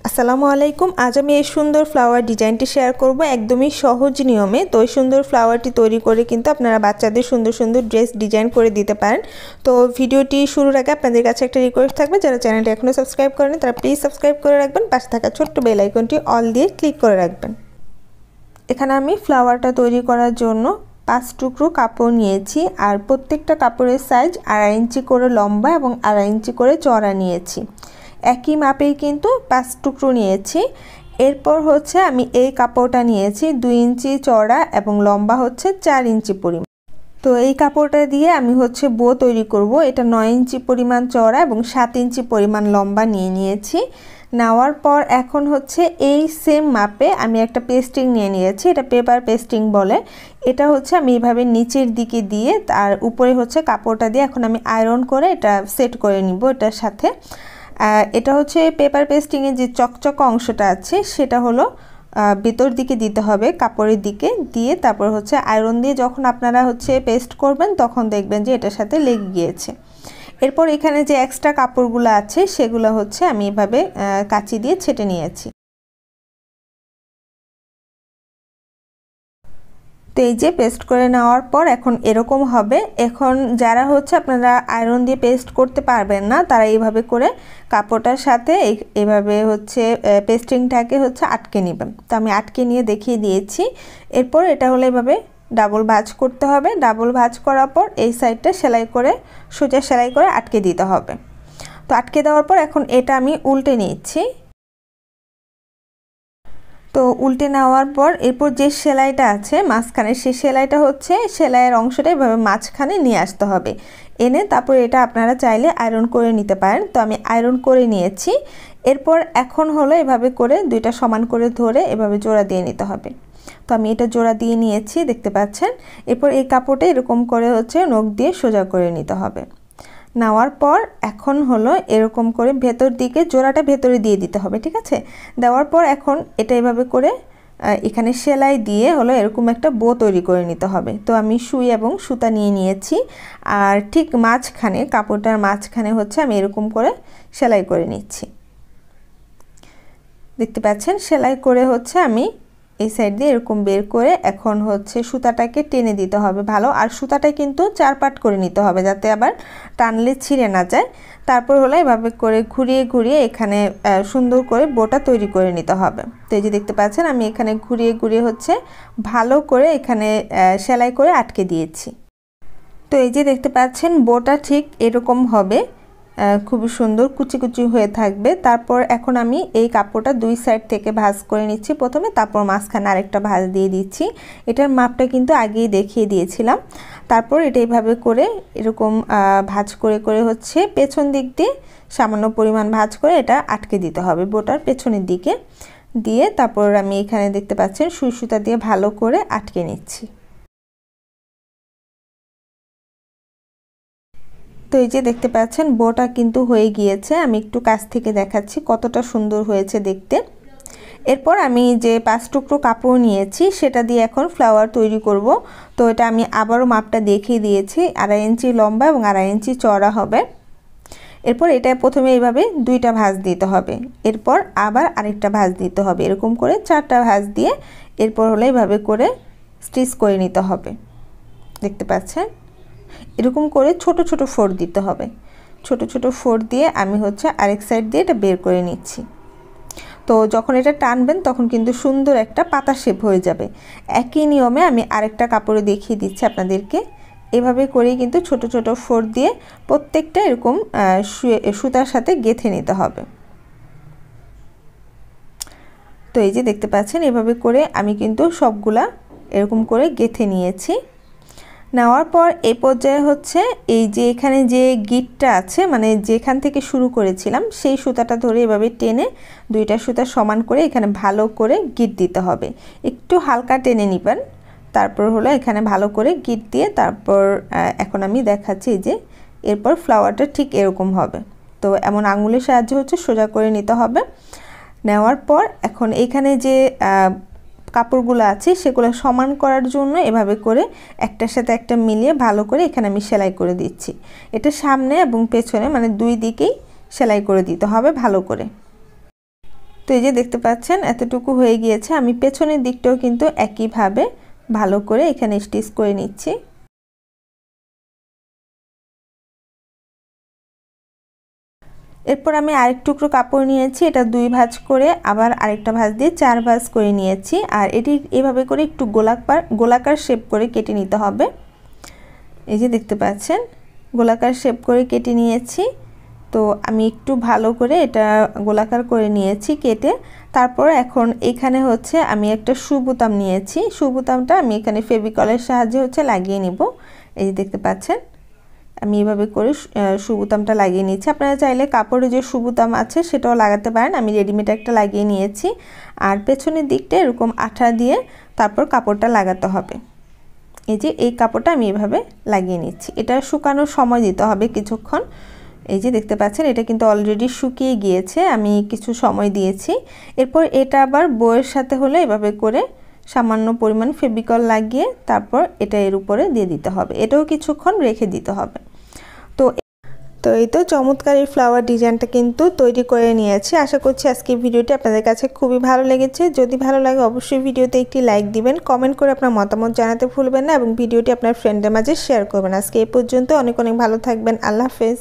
আসসালামু আলাইকুম। আজ আমি এই সুন্দর ফ্লাওয়ার ডিজাইনটি শেয়ার করব একদমই সহজ নিয়মে। তো এই সুন্দর ফ্লাওয়ারটি তৈরি করে কিন্তু আপনারা বাচ্চাদের সুন্দর সুন্দর ড্রেস ডিজাইন করে দিতে পারেন। তো ভিডিওটি শুরুর আগে আপনাদের কাছে একটা রিকোয়েস্ট থাকবে, যারা চ্যানেলটি এখনও সাবস্ক্রাইব করেনি তারা প্লিজ সাবস্ক্রাইব করে রাখবেন, পাশে থাকা ছোট্ট বেল আইকনটি অল দিয়ে ক্লিক করে রাখবেন। এখানে আমি ফ্লাওয়ারটা তৈরি করার জন্য 5 টুকরো কাপড় নিয়েছি, আর প্রত্যেকটা কাপড়ের সাইজ 2.5 ইঞ্চি করে লম্বা এবং 2.5 ইঞ্চি করে চওড়া নিয়েছি। একই মাপেই কিন্তু 5 টুকরো নিয়েছি। এরপর হচ্ছে আমি এই কাপড়টা নিয়েছি 2 ইঞ্চি চওড়া এবং লম্বা হচ্ছে 4 ইঞ্চি পরিমাণ। তো এই কাপড়টা দিয়ে আমি হচ্ছে বো তৈরি করব। এটা 9 ইঞ্চি পরিমাণ চওড়া এবং 7 ইঞ্চি পরিমাণ লম্বা নিয়েছি। নেওয়ার পর এখন হচ্ছে এই সেম মাপে আমি একটা পেস্টিং নিয়েছি। এটা পেপার পেস্টিং বলে। এটা হচ্ছে আমি এইভাবে নিচের দিকে দিয়ে তার উপরে হচ্ছে কাপড়টা দিয়ে এখন আমি আয়রন করে এটা সেট করে নিব এটার সাথে। এটা হচ্ছে পেপার পেস্টিংয়ের যে চকচক অংশটা আছে সেটা হলো ভিতর দিকে দিতে হবে, কাপড়ের দিকে দিয়ে তারপর হচ্ছে আয়রন দিয়ে যখন আপনারা হচ্ছে পেস্ট করবেন তখন দেখবেন যে এটার সাথে লেগে গিয়েছে। এরপর এখানে যে এক্সট্রা কাপড়গুলো আছে সেগুলো হচ্ছে আমি এভাবে কাঁচি দিয়ে ছেটে নিয়েছি। তো এই যে পেস্ট করে নেওয়ার পর এখন এরকম হবে। এখন যারা হচ্ছে আপনারা আয়রন দিয়ে পেস্ট করতে পারবেন না তারা এইভাবে করে কাপড়টার সাথে এইভাবে হচ্ছে পেস্টিংটাকে হচ্ছে আটকে নেবেন। তো আমি আটকে নিয়ে দেখিয়ে দিয়েছি। এরপর এটা হলো এইভাবে ডাবল ভাঁজ করতে হবে। ডাবল ভাঁজ করার পর এই সাইডটা সেলাই করে সোজা সেলাই করে আটকে দিতে হবে। তো আটকে দেওয়ার পর এখন এটা আমি উল্টে নিচ্ছি। তো উল্টে নেওয়ার পর এরপর যে সেলাইটা আছে মাঝখানে সেই সেলাইটা হচ্ছে সেলাইয়ের অংশটা এভাবে মাঝখানে নিয়ে আসতে হবে। এনে তারপর এটা আপনারা চাইলে আয়রন করে নিতে পারেন। তো আমি আয়রন করে নিয়েছি। এরপর এখন হলো এভাবে করে দুইটা সমান করে ধরে এভাবে জোড়া দিয়ে নিতে হবে। তো আমি এটা জোড়া দিয়ে নিয়েছি, দেখতে পাচ্ছেন। এরপর এই কাপড়টা এরকম করে হচ্ছে নখ দিয়ে সোজা করে নিতে হবে। নেওয়ার পর এখন হলো এরকম করে ভেতর দিকে জোড়াটা ভেতরে দিয়ে দিতে হবে, ঠিক আছে। দেওয়ার পর এখন এটা এভাবে করে এখানে সেলাই দিয়ে হলো এরকম একটা বো তৈরি করে নিতে হবে। তো আমি সুই এবং সুতা নিয়েছি, আর ঠিক মাঝখানে কাপড়টার মাঝখানে হচ্ছে আমি এরকম করে সেলাই করে নিচ্ছি, দেখতে পাচ্ছেন। সেলাই করে হচ্ছে আমি এই সাইড দিয়ে এরকম বের করে এখন হচ্ছে সুতাটাকে টেনে দিতে হবে ভালো, আর সুতাটা কিন্তু 4 পাট করে নিতে হবে যাতে আবার টানলে ছিঁড়ে না যায়। তারপর হলো এভাবে করে ঘুরিয়ে ঘুরিয়ে এখানে সুন্দর করে বোটা তৈরি করে নিতে হবে। তো এই যে দেখতে পাচ্ছেন আমি এখানে ঘুরিয়ে ঘুরিয়ে হচ্ছে ভালো করে এখানে সেলাই করে আটকে দিয়েছি। তো এই যে দেখতে পাচ্ছেন বোটা ঠিক এরকম হবে, খুবই সুন্দর কুচি কুচি হয়ে থাকবে। তারপর এখন আমি এই কাপড়টা দুই সাইড থেকে ভাঁজ করে নিচ্ছি প্রথমে, তারপর মাঝখানে আরেকটা ভাঁজ দিয়ে দিচ্ছি। এটার মাপটা কিন্তু আগেই দেখিয়ে দিয়েছিলাম। তারপর এটা এইভাবে করে এরকম ভাঁজ করে করে হচ্ছে পেছন দিক দিয়ে সামান্য পরিমাণ ভাঁজ করে এটা আটকে দিতে হবে বোটার পেছনের দিকে দিয়ে। তারপর আমি এখানে দেখতে পাচ্ছেন সুই সুতা দিয়ে ভালো করে আটকে নিচ্ছি। তো এই যে দেখতে পাচ্ছেন বোটা কিন্তু হয়ে গিয়েছে। আমি একটু কাছ থেকে দেখাচ্ছি কতটা সুন্দর হয়েছে দেখতে। এরপর আমি যে 5 টুকরো কাপড় নিয়েছি সেটা দিয়ে এখন ফ্লাওয়ার তৈরি করব। তো এটা আমি আবারও মাপটা দেখিয়ে দিয়েছি, 2.5 ইঞ্চি লম্বা এবং 2.5 ইঞ্চি চওড়া হবে। এরপর এটা প্রথমে এইভাবে 2টা ভাঁজ দিতে হবে, এরপর আবার আরেকটা ভাঁজ দিতে হবে, এরকম করে 4টা ভাঁজ দিয়ে এরপর হলো এইভাবে করে স্টিচ করে নিতে হবে, দেখতে পাচ্ছেন। এরকম করে ছোট ছোট ফোর দিতে হবে। ছোট ছোট ফোর দিয়ে আমি হচ্ছে আরেক সাইড দিয়ে এটা বের করে নিচ্ছি। তো যখন এটা টানবেন তখন কিন্তু সুন্দর একটা পাতা শেপ হয়ে যাবে। একই নিয়মে আমি আরেকটা কাপড়ে দেখিয়ে দিচ্ছি আপনাদেরকে। এভাবে করেই কিন্তু ছোট ছোট ফোর দিয়ে প্রত্যেকটা এরকম সুতার সাথে গেঁথে নিতে হবে। তো এই যে দেখতে পাচ্ছেন এভাবে করে আমি কিন্তু সবগুলা এরকম করে গেঁথে নিয়েছি। নেওয়ার পর এই পর্যায়ে হচ্ছে এই যে এখানে যে গিটটা আছে মানে যেখান থেকে শুরু করেছিলাম সেই সুতাটা ধরে এভাবে টেনে 2টা সুতা সমান করে এখানে ভালো করে গিট দিতে হবে। একটু হালকা টেনে নেবেন, তারপর হলো এখানে ভালো করে গিট দিয়ে তারপর এখন আমি দেখাচ্ছি যে এরপর ফ্লাওয়ারটা ঠিক এরকম হবে। তো এমন আঙুলের সাহায্যে হচ্ছে সোজা করে নিতে হবে। নেওয়ার পর এখন এখানে যে কাপড়গুলো আছে সেগুলো সমান করার জন্য এভাবে করে একটার সাথে একটা মিলিয়ে ভালো করে এখানে আমি সেলাই করে দিচ্ছি। এটা সামনে এবং পেছনে মানে দুই দিকেই সেলাই করে দিতে হবে ভালো করে। তো এই যে দেখতে পাচ্ছেন এতটুকু হয়ে গিয়েছে। আমি পেছনের দিকটাও কিন্তু একইভাবে ভালো করে এখানে স্টিচ করে নিচ্ছি। এরপর আমি আরেক টুকরো কাপড় নিয়েছি, এটা 2 ভাঁজ করে আবার আরেকটা ভাঁজ দিয়ে 4 ভাঁজ করে নিয়েছি। আর এটি এভাবে করে একটু গোলাকার শেপ করে কেটে নিতে হবে। এই যে দেখতে পাচ্ছেন গোলাকার শেপ করে কেটে নিয়েছি। তো আমি একটু ভালো করে এটা গোলাকার করে নিয়েছি কেটে। তারপর এখন এখানে হচ্ছে আমি একটা শু বোতাম নিয়েছি। শু বোতামটা আমি এখানে ফেভিকলের সাহায্যে হচ্ছে লাগিয়ে নিব। এই যে দেখতে পাচ্ছেন আমি এভাবে করে শু বোতামটা লাগিয়ে নিয়েছি। আপনারা চাইলে কাপড়ে যে শু বোতাম আছে সেটাও লাগাতে পারেন। আমি রেডিমেড একটা লাগিয়ে নিয়েছি। আর পেছনের দিকটা এরকম আঠা দিয়ে তারপর কাপড়টা লাগাতে হবে। এই যে এই কাপড়টা আমি এভাবে লাগিয়ে নিচ্ছি। এটা শুকানোর সময় দিতে হবে কিছুক্ষণ। এই যে দেখতে পাচ্ছেন এটা কিন্তু অলরেডি শুকিয়ে গিয়েছে, আমি কিছু সময় দিয়েছি। এরপর এটা আবার বইয়ের সাথে হলে এভাবে করে সামান্য পরিমাণ ফেভিকল লাগিয়ে তারপর এটা এর উপরে দিয়ে দিতে হবে। এটাও কিছুক্ষণ রেখে দিতে হবে। তো এই তো চমৎকার এই ফ্লাওয়ার ডিজাইনটা কিন্তু তৈরি করে নিয়েছি। আশা করছি আজকের ভিডিওটি আপনাদের কাছে খুবই ভালো লেগেছে। যদি ভালো লাগে অবশ্যই ভিডিওতে একটি লাইক দিবেন, কমেন্ট করে আপনার মতামত জানাতে ভুলবেন না এবং ভিডিওটি আপনার ফ্রেন্ডদের মাঝে শেয়ার করবেন। আজকে এই পর্যন্ত, অনেক অনেক ভালো থাকবেন। আল্লাহ হাফেজ।